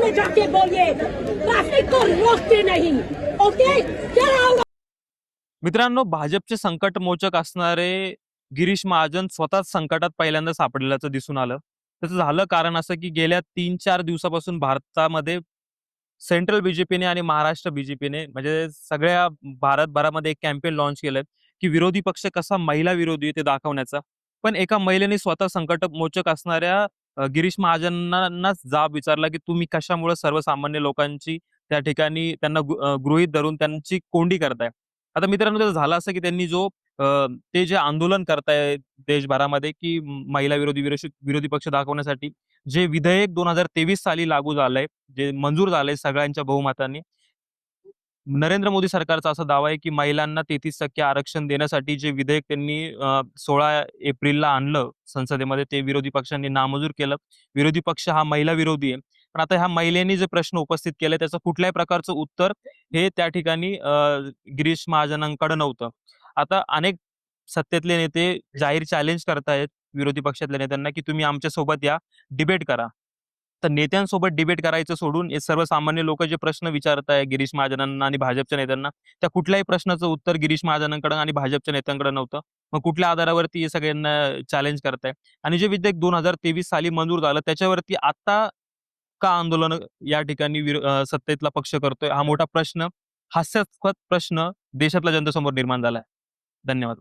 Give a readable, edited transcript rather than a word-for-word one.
में जाके बोलिए, ट्रैफिक को रोकते नहीं। Okay, get out. मित्रांनो, भाजपचे संकटमोचक असणारे गिरीश महाजन स्वतःच संकटात पहिल्यांदा सापडल्याचं दिसून आलं. त्याचं झालं कारण असं की गेल्या 3-4 दिवसापासून भारतामध्ये सेंट्रल बीजेपीने आणि महाराष्ट्र बीजेपीने म्हणजे सगळ्या भारतभरामध्ये एक कॅम्पेन लॉन्च केलंय की विरोधी पक्ष कसा महिला विरोधी आहे ते दाखवण्याचा. पण एका महिलेने स्वतः संकटमोचक असणाऱ्या गिरीश महाजनांनाच जाब विचारला की तुम्ही कशामुळे सर्वसामान्य लोकांची त्या ठिकाणी त्यांना गृहीत धरून त्यांची कोंडी करताय. आता मित्रांनो, त्याचं झालं असं की त्यांनी जो ते जे आंदोलन करताय देशभरामध्ये की महिला विरोधी पक्ष दाखवण्यासाठी जे विधेयक 2023 साली लागू झालंय, जे मंजूर झालंय सगळ्यांच्या बहुमताने. नरेंद्र मोदी सरकारचा असा दावा आहे की महिलांना 33% आरक्षण देण्यासाठी जे विधेयक त्यांनी 16 एप्रिलला आणलं संसदेमध्ये, ते विरोधी पक्षांनी नामंजूर केलं. विरोधी पक्ष हा महिला विरोधी आहे. पण आता ह्या महिलेने जे प्रश्न उपस्थित केले त्याचं कुठल्याही प्रकारचं उत्तर हे त्या ठिकाणी गिरीश महाजनांकडे नव्हतं. आता अनेक सत्तेतले नेते जाहीर चॅलेंज करतायत विरोधी पक्षातल्या नेत्यांना की तुम्ही आमच्या सोबत या, डिबेट करा. तर नेत्यांसोबत डिबेट करायचं सोडून हे सर्वसामान्य लोक जे प्रश्न विचारताय गिरीश महाजनांना आणि भाजपच्या नेत्यांना, त्या कुठल्याही प्रश्नाचं उत्तर गिरीश महाजनांकडे आणि भाजपच्या नेत्यांकडे नव्हतं. मग कुठल्या आधारावरती हे सगळ्यांना चॅलेंज करताय? आणि जे विधेयक 2023 साली मंजूर झालं त्याच्यावरती आता का आंदोलन या ठिकाणी सत्तेतला पक्ष करतोय? हा मोठा प्रश्न, हास्यास्पद प्रश्न देशातल्या जनतेसमोर निर्माण झालाय. धन्यवाद.